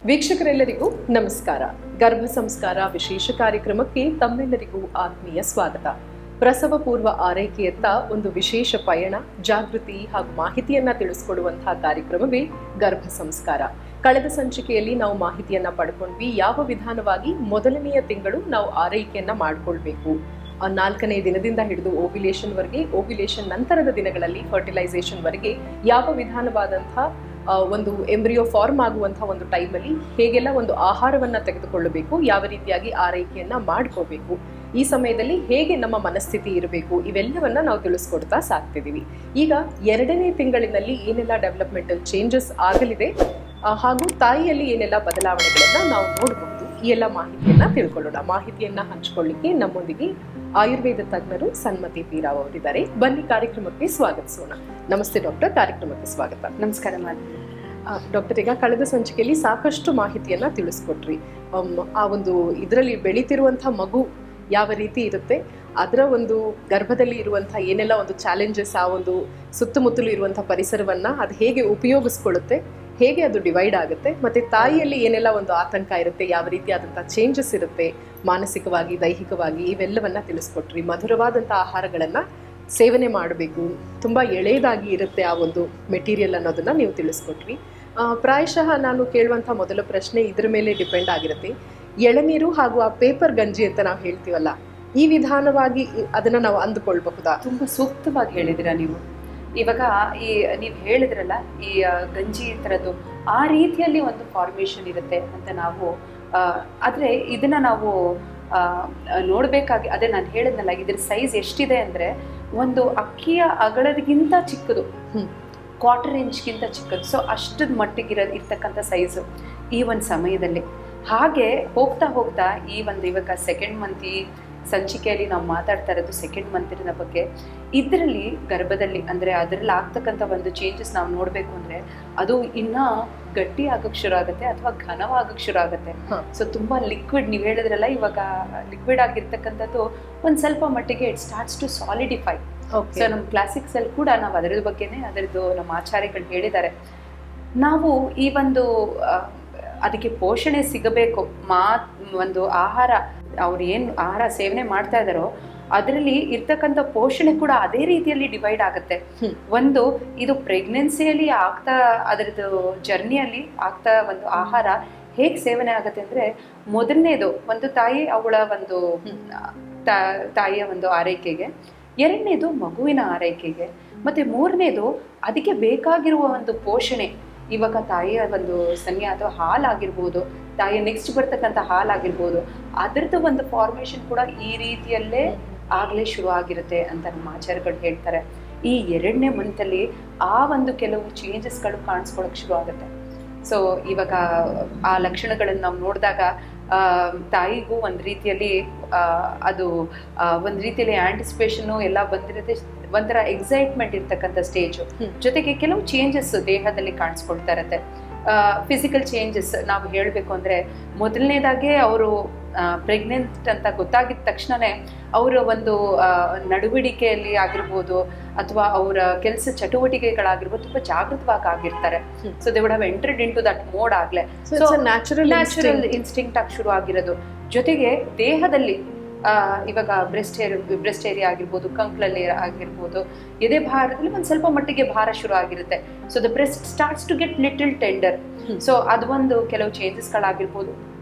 ವೀಕ್ಷಕರೆಲ್ಲರಿಗೂ ನಮಸ್ಕಾರ. ಗರ್ಭ ಸಂಸ್ಕಾರ ವಿಶೇಷ ಕಾರ್ಯಕ್ರಮಕ್ಕೆ ತಮ್ಮೆಲ್ಲರಿಗೂ ಆತ್ಮೀಯ ಸ್ವಾಗತ. ಪ್ರಸವ ಪೂರ್ವ ಆರೈಕೆಯತ್ತ ಒಂದು ವಿಶೇಷ ಪಯಣ, ಜಾಗೃತಿ ಹಾಗೂ ಮಾಹಿತಿಯನ್ನ ತಿಳಿಸ್ಕೊಡುವಂತಹ ಕಾರ್ಯಕ್ರಮವೇ ಗರ್ಭ ಸಂಸ್ಕಾರ. ಕಳೆದ ಸಂಚಿಕೆಯಲ್ಲಿ ನಾವು ಮಾಹಿತಿಯನ್ನ ಪಡ್ಕೊಂಡ್ವಿ. ಯಾವ ವಿಧಾನವಾಗಿ ಮೊದಲನೆಯ ತಿಂಗಳು ನಾವು ಆರೈಕೆಯನ್ನ ಮಾಡ್ಕೊಳ್ಬೇಕು, 4ನೇ ದಿನದಿಂದ ಹಿಡಿದು ಓವ್ಯುಲೇಷನ್ ವರೆಗೆ, ಓವ್ಯುಲೇಷನ್ ನಂತರದ ದಿನಗಳಲ್ಲಿ ಫರ್ಟಿಲೈಸೇಷನ್ ವರೆಗೆ ಯಾವ ವಿಧಾನವಾದಂತಹ ಒಂದು ಎಂಬ್ರಿಯೋ ಫಾರ್ಮ್ ಆಗುವಂತಹ ಒಂದು ಟೈಮಲ್ಲಿ ಹೇಗೆಲ್ಲ ಒಂದು ಆಹಾರವನ್ನ ತೆಗೆದುಕೊಳ್ಳಬೇಕು, ಯಾವ ರೀತಿಯಾಗಿ ಆರೈಕೆಯನ್ನ ಮಾಡ್ಕೋಬೇಕು, ಈ ಸಮಯದಲ್ಲಿ ಹೇಗೆ ನಮ್ಮ ಮನಸ್ಥಿತಿ ಇರಬೇಕು, ಇವೆಲ್ಲವನ್ನ ನಾವು ತಿಳಿಸ್ಕೊಡ್ತಾ ಸಾಕ್ತಿದ್ದೀವಿ. ಈಗ 2ನೇ ತಿಂಗಳಿನಲ್ಲಿ ಏನೆಲ್ಲ ಡೆವಲಪ್ಮೆಂಟಲ್ ಚೇಂಜಸ್ ಆಗಲಿದೆ ಹಾಗೂ ತಾಯಿಯಲ್ಲಿ ಏನೆಲ್ಲ ಬದಲಾವಣೆಗಳನ್ನ ನಾವು ನೋಡಬಹುದು, ಈ ಎಲ್ಲ ಮಾಹಿತಿಯನ್ನ ತಿಳ್ಕೊಳ್ಳೋಣ. ಮಾಹಿತಿಯನ್ನ ಹಂಚಿಕೊಳ್ಳಿಕ್ಕೆ ನಮ್ಮೊಂದಿಗೆ ಆಯುರ್ವೇದ ತಜ್ಞರು ಸನ್ಮತಿ ಪಿ ರಾವ್ ಅವರಿದ್ದಾರೆ. ಬನ್ನಿ ಕಾರ್ಯಕ್ರಮಕ್ಕೆ ಸ್ವಾಗತಿಸೋಣ. ನಮಸ್ತೆ ಡಾಕ್ಟರ್, ಕಾರ್ಯಕ್ರಮಕ್ಕೆ ಸ್ವಾಗತ. ನಮಸ್ಕಾರ ಡಾಕ್ಟರ್, ಈಗ ಕಳೆದ ಸಂಚಿಕೆಯಲ್ಲಿ ಸಾಕಷ್ಟು ಮಾಹಿತಿಯನ್ನ ತಿಳಿಸ್ಕೊಟ್ರಿ. ಆ ಒಂದು ಇದರಲ್ಲಿ ಬೆಳೀತಿರುವಂತಹ ಮಗು ಯಾವ ರೀತಿ ಇರುತ್ತೆ, ಅದರ ಒಂದು ಗರ್ಭದಲ್ಲಿ ಇರುವಂತಹ ಏನೆಲ್ಲ ಒಂದು ಚಾಲೆಂಜಸ್, ಆ ಒಂದು ಸುತ್ತಮುತ್ತಲು ಇರುವಂತಹ ಪರಿಸರವನ್ನ ಅದು ಹೇಗೆ ಉಪಯೋಗಿಸ್ಕೊಳ್ಳುತ್ತೆ, ಹೇಗೆ ಅದು ಡಿವೈಡ್ ಆಗುತ್ತೆ, ಮತ್ತೆ ತಾಯಿಯಲ್ಲಿ ಏನೆಲ್ಲ ಒಂದು ಆತಂಕ ಇರುತ್ತೆ, ಯಾವ ರೀತಿಯಾದಂತಹ ಚೇಂಜಸ್ ಇರುತ್ತೆ ಮಾನಸಿಕವಾಗಿ, ದೈಹಿಕವಾಗಿ, ಇವೆಲ್ಲವನ್ನ ತಿಳಿಸ್ಕೊಟ್ರಿ. ಮಧುರವಾದಂಥ ಆಹಾರಗಳನ್ನ ಸೇವನೆ ಮಾಡಬೇಕು, ತುಂಬ ಎಳೆಯದಾಗಿ ಇರುತ್ತೆ ಆ ಒಂದು ಮೆಟೀರಿಯಲ್ ಅನ್ನೋದನ್ನ ನೀವು ತಿಳಿಸ್ಕೊಟ್ರಿ. ಪ್ರಾಯಶಃ ನಾನು ಕೇಳುವಂಥ ಮೊದಲ ಪ್ರಶ್ನೆ ಇದ್ರ ಮೇಲೆ ಡಿಪೆಂಡ್ ಆಗಿರುತ್ತೆ. ಎಳನೀರು ಹಾಗೂ ಆ ಪೇಪರ್ ಗಂಜಿ ಅಂತ ನಾವು ಹೇಳ್ತೀವಲ್ಲ, ಈ ವಿಧಾನವಾಗಿ ಅದನ್ನ ನಾವು ಅಂದುಕೊಳ್ಬಹುದಾ? ತುಂಬ ಸೂಕ್ತವಾಗಿ ಹೇಳಿದಿರ ನೀವು. ಇವಾಗ ನೀವು ಹೇಳಿದ್ರಲ್ಲ, ಈ ಗಂಜಿ ಥರದ್ದು ಆ ರೀತಿಯಲ್ಲಿ ಒಂದು ಫಾರ್ಮೇಷನ್ ಇರುತ್ತೆ ಅಂತ ನಾವು ಆದರೆ ಇದನ್ನ ನಾವು ನೋಡಬೇಕಾಗಿ, ಅದೇ ನಾನು ಹೇಳಿದ್ನಲ್ಲ, ಇದ್ರ ಸೈಜ್ ಎಷ್ಟಿದೆ ಅಂದರೆ ಒಂದು ಅಕ್ಕಿಯ ಅಗಳದಕ್ಕಿಂತ ಚಿಕ್ಕದು, 1/4 ಇಂಚ್ಗಿಂತ ಚಿಕ್ಕದು. ಸೊ ಅಷ್ಟದ ಮಟ್ಟಿಗೆ ಇರ್ತಕ್ಕಂಥ ಸೈಜು ಈ ಒಂದು ಸಮಯದಲ್ಲಿ. ಹಾಗೆ ಹೋಗ್ತಾ ಹೋಗ್ತಾ ಈ ಒಂದು ಇವಾಗ 2nd ಮಂತ್ ಈ ಸಂಚಿಕೆಯಲ್ಲಿ ನಾವು ಮಾತಾಡ್ತಾ ಇರೋದು 2nd ಮಂತಿನ ಬಗ್ಗೆ. ಇದರಲ್ಲಿ ಗರ್ಭದಲ್ಲಿ ಅಂದರೆ ಅದರಲ್ಲಿ ಆಗ್ತಕ್ಕಂಥ ಒಂದು ಚೇಂಜಸ್ ನಾವು ನೋಡಬೇಕು ಅಂದರೆ ಅದು ಇನ್ನೂ ಗಟ್ಟಿ ಆಗಕ್ಕೆ ಶುರು ಆಗುತ್ತೆ ಅಥವಾ ಘನವಾಗಕ್ಕೆ ಶುರು ಆಗುತ್ತೆ. ಸೊ ತುಂಬ ಲಿಕ್ವಿಡ್, ನೀವು ಹೇಳಿದ್ರಲ್ಲ ಇವಾಗ ಲಿಕ್ವಿಡ್ ಆಗಿರ್ತಕ್ಕಂಥದ್ದು ಒಂದು ಸ್ವಲ್ಪ ಮಟ್ಟಿಗೆ it starts to solidify. So ನಮ್ಮ ಕ್ಲಾಸಿಕ್ಸಲ್ಲಿ ಕೂಡ ನಾವು ಅದರ ಬಗ್ಗೆನೇ ಅದರದ್ದು ನಮ್ಮ ಆಚಾರ್ಯಗಳು ಹೇಳಿದ್ದಾರೆ. ನಾವು ಈ ಒಂದು ಅದಕ್ಕೆ ಪೋಷಣೆ ಸಿಗಬೇಕು, ಒಂದು ಆಹಾರ, ಅವ್ರು ಏನು ಆಹಾರ ಸೇವನೆ ಮಾಡ್ತಾ ಇದ್ದಾರೋ ಅದರಲ್ಲಿ ಇರ್ತಕ್ಕಂಥ ಪೋಷಣೆ ಕೂಡ ಅದೇ ರೀತಿಯಲ್ಲಿ ಡಿವೈಡ್ ಆಗುತ್ತೆ. ಒಂದು ಇದು ಪ್ರೆಗ್ನೆನ್ಸಿಯಲ್ಲಿ ಆಗ್ತಾ ಅದರದ್ದು ಜರ್ನಿಯಲ್ಲಿ ಆಗ್ತಾ ಒಂದು ಆಹಾರ ಹೇಗೆ ಸೇವನೆ ಆಗುತ್ತೆ ಅಂದರೆ, ಮೊದಲನೇದು ಒಂದು ತಾಯಿ ಅವಳ ಒಂದು ತಾಯಿಯ ಒಂದು ಆರೈಕೆಗೆ, 2ನೇದು ಮಗುವಿನ ಆರೈಕೆಗೆ, ಮತ್ತು 3ನೇದು ಅದಕ್ಕೆ ಬೇಕಾಗಿರುವ ಒಂದು ಪೋಷಣೆ. ಇವಾಗ ತಾಯಿಯ ಒಂದು ಸ್ತನ್ಯ ಅಥವಾ ಹಾಲಾಗಿರ್ಬೋದು, ತಾಯಿಯ ನೆಕ್ಸ್ಟ್ ಬರ್ತಕ್ಕಂಥ ಹಾಲಾಗಿರ್ಬೋದು, ಅದರದ್ದು ಒಂದು ಫಾರ್ಮೇಷನ್ ಕೂಡ ಈ ರೀತಿಯಲ್ಲೇ ಆಗಲೇ ಶುರು ಆಗಿರುತ್ತೆ ಅಂತ ನಮ್ಮ ಆಚಾರ್ಯಗಳು ಹೇಳ್ತಾರೆ. ಈ 2ನೇ ಮಂತಲ್ಲಿ ಆ ಒಂದು ಕೆಲವು ಚೇಂಜಸ್ಗಳು ಕಾಣಿಸ್ಕೊಳ್ಳೋಕೆ ಶುರು ಆಗುತ್ತೆ. ಸೊ ಇವಾಗ ಆ ಲಕ್ಷಣಗಳನ್ನು ನಾವು ನೋಡಿದಾಗ ತಾಯಿಗೂ ಒಂದು ರೀತಿಯಲ್ಲಿ ಅದು ಒಂದು ರೀತಿಯಲ್ಲಿ ಆಂಟಿಸಿಪೇಷನ್ನು ಎಲ್ಲ ಬಂದಿರುತ್ತೆ, ಒಂಥರ ಎಕ್ಸೈಟ್ಮೆಂಟ್ ಇರ್ತಕ್ಕಂಥ ಸ್ಟೇಜು. ಜೊತೆಗೆ ಕೆಲವು ಚೇಂಜಸ್ ದೇಹದಲ್ಲಿ ಕಾಣಿಸ್ಕೊಳ್ತಾ ಇರುತ್ತೆ. ಫಿಸಿಕಲ್ ಚೇಂಜಸ್ ನಾವು ಹೇಳಬೇಕು ಅಂದರೆ, ಮೊದಲನೇದಾಗೆ ಅವರು ಪ್ರೆಗ್ನೆಂಟ್ ಅಂತ ಗೊತ್ತಾಗಿದ್ದ ತಕ್ಷಣವೇ ಅವರ ಒಂದು ನಡವಳಿಕೆಯಲ್ಲಿ ಆಗಿರ್ಬೋದು ಅಥವಾ ಅವರ ಕೆಲಸ ಚಟುವಟಿಕೆಗಳಾಗಿರ್ಬೋದು ತುಂಬ ಜಾಗೃತವಾಗಿ ಆಗಿರ್ತಾರೆ. So they would have entered in to that mode ಆಗಲೇ. ಸೊ ನ್ಯಾಚುರಲ್ ಇನ್ಸ್ಟಿಂಕ್ಟ್ ಆಗಿ ಶುರು ಆಗಿರೋದು. ಜೊತೆಗೆ ದೇಹದಲ್ಲಿ ಇವಾಗ ಬ್ರೆಸ್ಟ್ ಏರಿಯಾ ಆಗಿರ್ಬೋದು, ಕಂಕ್ಳಲ್ಲಿ ಆಗಿರ್ಬೋದು, ಎದೆ ಭಾರದಲ್ಲಿ ಒಂದು ಸ್ವಲ್ಪ ಮಟ್ಟಿಗೆ ಭಾರ ಶುರು ಆಗಿರುತ್ತೆ. So the breast starts to get little tender. So ಅದು ಒಂದು ಕೆಲವು ಚೇಂಜಸ್ಗಳಾಗಿರ್ಬೋದು.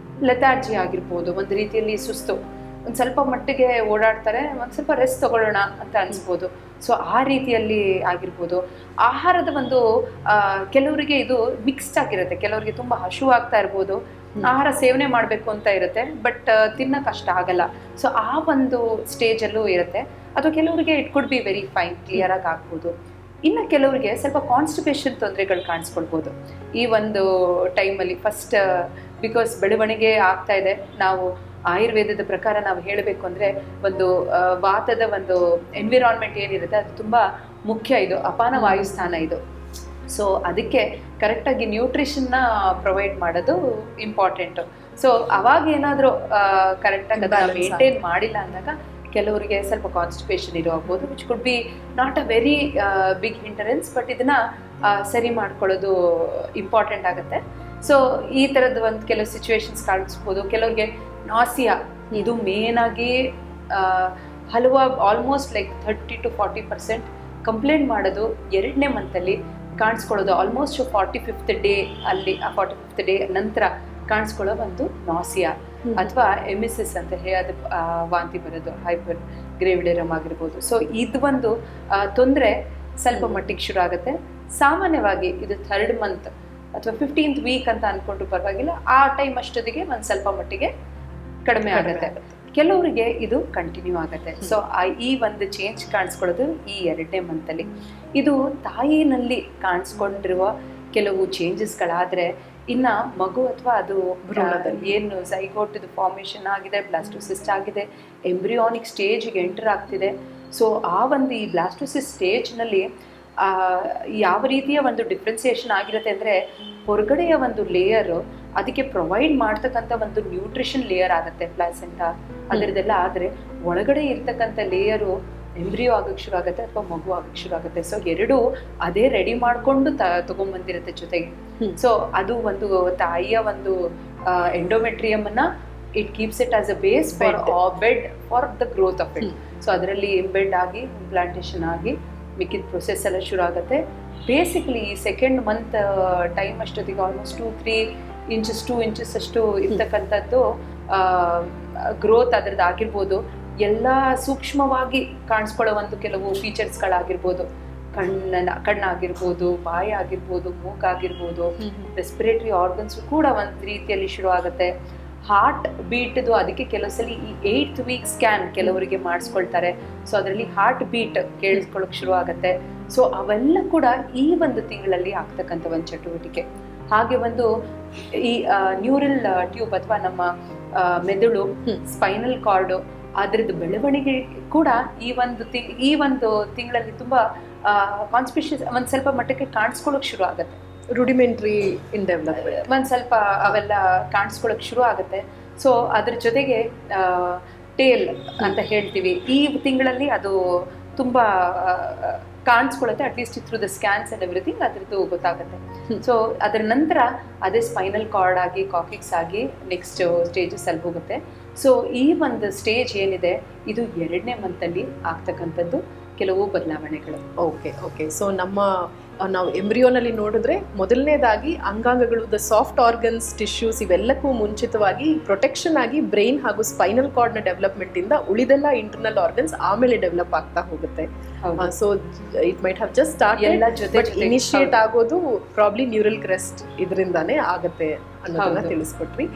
ಲೆಥಾರ್ಜಿ ಆಗಿರ್ಬೋದು, ಒಂದು ರೀತಿಯಲ್ಲಿ ಸುಸ್ತು, ಒಂದು ಸ್ವಲ್ಪ ಮಟ್ಟಿಗೆ ಓಡಾಡ್ತಾರೆ, ಒಂದು ಸ್ವಲ್ಪ ರೆಸ್ಟ್ ತಗೊಳ್ಳೋಣ ಅಂತ ಅನಿಸ್ಬೋದು. ಸೊ ಆ ರೀತಿಯಲ್ಲಿ ಆಗಿರ್ಬೋದು. ಆಹಾರದ ಒಂದು ಕೆಲವರಿಗೆ ಇದು ಮಿಕ್ಸ್ಡ್ ಆಗಿರುತ್ತೆ, ಕೆಲವರಿಗೆ ತುಂಬ ಹಶು ಆಗ್ತಾ ಇರ್ಬೋದು, ಆಹಾರ ಸೇವನೆ ಮಾಡಬೇಕು ಅಂತ ಇರುತ್ತೆ, ಬಟ್ ತಿನ್ನೋಕೆ ಅಷ್ಟ ಆಗಲ್ಲ. ಸೊ ಆ ಒಂದು ಸ್ಟೇಜಲ್ಲೂ ಇರುತ್ತೆ. ಅಥವಾ ಕೆಲವರಿಗೆ it could be very fine, ಕ್ಲಿಯರಾಗಿ ಆಗ್ಬೋದು. ಇನ್ನು ಕೆಲವರಿಗೆ ಸ್ವಲ್ಪ ಕಾನ್ಸ್ಟಿಪೇಷನ್ ತೊಂದರೆಗಳು ಕಾಣಿಸ್ಕೊಳ್ಬೋದು ಈ ಒಂದು ಟೈಮಲ್ಲಿ. ಫಸ್ಟ್ ಬಿಕಾಸ್ ಬೆಳವಣಿಗೆ ಆಗ್ತಾ ಇದೆ. ನಾವು ಆಯುರ್ವೇದದ ಪ್ರಕಾರ ನಾವು ಹೇಳಬೇಕು ಅಂದರೆ, ಒಂದು ವಾತದ ಒಂದು ಎನ್ವಿರಾನ್ಮೆಂಟ್ ಏನಿರುತ್ತೆ ಅದು ತುಂಬ ಮುಖ್ಯ. ಇದು ಅಪಾನ ವಾಯುಸ್ಥಾನ ಇದು. ಸೊ ಅದಕ್ಕೆ ಕರೆಕ್ಟಾಗಿ ನ್ಯೂಟ್ರಿಷನ್ನ ಪ್ರೊವೈಡ್ ಮಾಡೋದು ಇಂಪಾರ್ಟೆಂಟು. ಸೊ ಅವಾಗ ಏನಾದರೂ ಕರೆಕ್ಟಾಗಿ ಅದನ್ನು ಮೇಂಟೈನ್ ಮಾಡಿಲ್ಲ ಅಂದಾಗ ಕೆಲವರಿಗೆ ಸ್ವಲ್ಪ ಕಾನ್ಸ್ಟಿಪೇಷನ್ ಇರೋ ಆಗ್ಬೋದು, which could be not a very big hindrance, but ಇದನ್ನು ಸರಿ ಮಾಡ್ಕೊಳ್ಳೋದು ಇಂಪಾರ್ಟೆಂಟ್ ಆಗುತ್ತೆ. ಸೊ ಈ ಥರದ್ದು ಒಂದು ಕೆಲವು ಸಿಚುವೇಶನ್ಸ್ ಕಾಣಿಸ್ಬೋದು. ಕೆಲವ್ರಿಗೆ ನಾಸಿಯಾ, ಇದು ಮೇನ್ ಆಗಿ ಹಲವಾರು ಆಲ್ಮೋಸ್ಟ್ ಲೈಕ್ 30 to 40% ಕಂಪ್ಲೇಂಟ್ ಮಾಡೋದು 2ನೇ ಮಂತಲ್ಲಿ ಕಾಣಿಸ್ಕೊಳ್ಳೋದು. ಆಲ್ಮೋಸ್ಟ್ 45th ಡೇ ಅಲ್ಲಿ, ಆ 45th ಡೇ ನಂತರ ಕಾಣಿಸ್ಕೊಳ್ಳೋ ಒಂದು ನಾಸಿಯಾ ಅಥವಾ ಎಮಿಸಿಸ್ ಅಂತ ಹೇಳಿ ಅದು ವಾಂತಿ ಬರೋದು, ಹೈಪರ್ ಗ್ರೇವಿಡೇರಮ್ ಆಗಿರ್ಬೋದು. ಸೊ ಇದು ಒಂದು ತೊಂದರೆ ಸ್ವಲ್ಪ ಮಟ್ಟಿಗೆ ಶುರು ಆಗುತ್ತೆ. ಸಾಮಾನ್ಯವಾಗಿ ಇದು 3rd ಮಂತ್ ಅಥವಾ 15th ವೀಕ್ ಅಂತ ಅನ್ಕೊಂಡ್ರು ಪರವಾಗಿಲ್ಲ, ಆ ಟೈಮ್ ಅಷ್ಟೊತ್ತಿಗೆ ಒಂದು ಸ್ವಲ್ಪ ಮಟ್ಟಿಗೆ ಕಡಿಮೆ ಆಗುತ್ತೆ. ಕೆಲವರಿಗೆ ಇದು ಕಂಟಿನ್ಯೂ ಆಗುತ್ತೆ. ಸೊ ಈ ಒಂದು ಚೇಂಜ್ ಕಾಣಿಸ್ಕೊಳ್ಳೋದು ಈ 2ನೇ ಮಂತಲ್ಲಿ. ಇದು ತಾಯಿನಲ್ಲಿ ಕಾಣಿಸ್ಕೊಂಡಿರುವ ಕೆಲವು ಚೇಂಜಸ್ಗಳಾದರೆ ಇನ್ನು ಮಗು ಅಥವಾ ಅದು ಭ್ರೂಣದಲ್ಲಿ ಏನು ಝೈಗೋಟ್ ಫಾರ್ಮೇಷನ್ ಆಗಿದೆ, ಬ್ಲಾಸ್ಟೋಸಿಸ್ಟ್ ಆಗಿದೆ, ಎಂಬ್ರಿಯಾನಿಕ್ ಸ್ಟೇಜ್ಗೆ ಎಂಟರ್ ಆಗ್ತಿದೆ. ಸೊ ಆ ಒಂದು ಈ ಬ್ಲಾಸ್ಟೋಸಿಸ್ಟ್ ಸ್ಟೇಜ್ನಲ್ಲಿ ಯಾವ ರೀತಿಯ ಒಂದು ಡಿಫ್ರೆನ್ಸಿಯೇಷನ್ ಆಗಿರುತ್ತೆ ಅಂದರೆ, ಹೊರಗಡೆಯ ಒಂದು ಲೇಯರು ಅದಕ್ಕೆ ಪ್ರೊವೈಡ್ ಮಾಡ್ತಕ್ಕಂಥ ಒಂದು ನ್ಯೂಟ್ರಿಷನ್ ಲೇಯರ್ ಆಗುತ್ತೆ ಪ್ಲಾಸೆಂಟಾ ಅದರದೆಲ್ಲ. ಆದರೆ ಒಳಗಡೆ ಇರ್ತಕ್ಕಂಥ ಲೇಯರು ಎಂಬ್ರಿಯೋ ಆಗಕ್ಕೆ ಶುರು ಆಗುತ್ತೆ ಅಥವಾ ಮಗು ಆಗಕ್ಕೆ ಶುರು ಆಗುತ್ತೆ. ಸೊ ಎರಡೂ ಅದೇ ರೆಡಿ ಮಾಡಿಕೊಂಡು ತಗೊಂಡ್ಬಂದಿರುತ್ತೆ ಜೊತೆಗೆ. ಸೊ ಅದು ಒಂದು ತಾಯಿಯ ಒಂದು ಎಂಡೋಮೆಟ್ರಿಯಮನ್ನ it keeps it as a base bed for the growth of it. So ಅದರಲ್ಲಿ ಎಂಬೆಡ್ ಆಗಿ ಇಂಪ್ಲಾಂಟೇಷನ್ ಆಗಿ ಮಿಕ್ಕಿದ ಪ್ರೊಸೆಸ್ ಎಲ್ಲ ಶುರು ಆಗುತ್ತೆ. ಬೇಸಿಕಲಿ ಈ 2nd ಮಂತ್ ಟೈಮ್ ಅಷ್ಟೊತ್ತಿಗೆ ಆಲ್ಮೋಸ್ಟ್ 2 ಇಂಚಸ್ ಅಷ್ಟು ಇರ್ತಕ್ಕಂಥದ್ದು ಗ್ರೋತ್ ಅದರದ್ದು ಆಗಿರ್ಬೋದು. ಎಲ್ಲ ಸೂಕ್ಷ್ಮವಾಗಿ ಕಾಣಿಸ್ಕೊಳ್ಳೋ ಒಂದು ಕೆಲವು ಫೀಚರ್ಸ್ಗಳಾಗಿರ್ಬೋದು, ಕಣ್ಣಾಗಿರ್ಬೋದು, ಬಾಯಿ ಆಗಿರ್ಬೋದು, ಮೂಗಾಗಿರ್ಬೋದು, ರೆಸ್ಪಿರೇಟರಿ ಆರ್ಗನ್ಸು ಕೂಡ ಒಂದು ರೀತಿಯಲ್ಲಿ ಶುರು ಆಗುತ್ತೆ. ಹಾರ್ಟ್ ಬೀಟ್ದು ಅದಕ್ಕೆ ಕೆಲವು ಸಲ ಈ 8th ವೀಕ್ ಸ್ಕ್ಯಾನ್ ಕೆಲವರಿಗೆ ಮಾಡಿಸ್ಕೊಳ್ತಾರೆ. ಸೊ ಅದರಲ್ಲಿ ಹಾರ್ಟ್ ಬೀಟ್ ಕೇಳಿಸ್ಕೊಳ್ಳೋಕೆ ಶುರು ಆಗುತ್ತೆ. ಸೊ ಅವೆಲ್ಲ ಕೂಡ ಈ ಒಂದು ತಿಂಗಳಲ್ಲಿ ಆಗ್ತಕ್ಕಂಥ ಒಂದು ಚಟುವಟಿಕೆ. ಹಾಗೆ ಒಂದು ಈ ನ್ಯೂರಲ್ ಟ್ಯೂಬ್ ಅಥವಾ ನಮ್ಮ ಮೆದುಳು, ಸ್ಪೈನಲ್ ಕಾರ್ಡು, ಅದರದ್ದು ಬೆಳವಣಿಗೆ ಕೂಡ ಈ ಒಂದು ತಿಂಗಳಲ್ಲಿ ತುಂಬ ಕಾನ್ಸ್ಪಿಷಿಯಸ್ ಒಂದು ಸ್ವಲ್ಪ ಮಟ್ಟಕ್ಕೆ ಕಾಣಿಸ್ಕೊಳ್ಳೋಕೆ ಶುರು ಆಗುತ್ತೆ. ರುಡಿಮೆಂಟ್ರಿ ಇನ್ ಡೆವಲಪ್ಮೆಂಟ್ ಒಂದು ಸ್ವಲ್ಪ ಅವೆಲ್ಲ ಕಾಣಿಸ್ಕೊಳ್ಳೋಕೆ ಶುರು ಆಗುತ್ತೆ. ಸೊ ಅದ್ರ ಜೊತೆಗೆ ಟೇಲ್ ಅಂತ ಹೇಳ್ತೀವಿ, ಈ ತಿಂಗಳಲ್ಲಿ ಅದು ತುಂಬ ಕಾಣಿಸ್ಕೊಳ್ಳುತ್ತೆ. At least through the scans and everything ಅದ್ರದ್ದು ಗೊತ್ತಾಗುತ್ತೆ. ಸೊ ಅದರ ನಂತರ ಅದೇ ಸ್ಪೈನಲ್ ಕಾರ್ಡ್ ಆಗಿ ಕಾಕಿಕ್ಸ್ ಆಗಿ ನೆಕ್ಸ್ಟ್ ಸ್ಟೇಜಸ್ ಅಲ್ಲಿ ಹೋಗುತ್ತೆ. ಸೊ ಈ ಒಂದು ಸ್ಟೇಜ್ ಏನಿದೆ ಇದು 2ನೇ ಮಂತಲ್ಲಿ ಆಗ್ತಕ್ಕಂಥದ್ದು ಕೆಲವು ಬದಲಾವಣೆಗಳು. ಓಕೆ. ಸೊ ನಾವು ಎಂಬ್ರಿಯೋನಲ್ಲಿ ನೋಡಿದ್ರೆ ಮೊದಲನೇದಾಗಿ ಅಂಗಾಂಗಗಳು, ದ ಸಾಫ್ಟ್ ಆರ್ಗನ್ಸ್, ಟಿಶ್ಯೂಸ್ ಇವೆಲ್ಲಕ್ಕೂ ಮುಂಚಿತವಾಗಿ ಪ್ರೊಟೆಕ್ಷನ್ ಆಗಿ ಬ್ರೈನ್ ಹಾಗೂ ಸ್ಪೈನಲ್ ಕಾರ್ಡ್ನ ಡೆವಲಪ್ಮೆಂಟ್ ಇಂದ ಉಳಿದೆಲ್ಲ ಇಂಟರ್ನಲ್ ಆರ್ಗನ್ಸ್ ಆಮೇಲೆ ಡೆವಲಪ್ ಆಗ್ತಾ ಹೋಗುತ್ತೆ. So it might have just started, initiate ಆಗೋದು ಪ್ರಾಬ್ಲಿ ನ್ಯೂರಲ್ ಕ್ರೆಸ್ಟ್ ಇದರಿಂದಾನೇ ಆಗುತ್ತೆ ಅನ್ನೋದನ್ನ ತಿಳಿಸ್ಕೊಟ್ರಿ.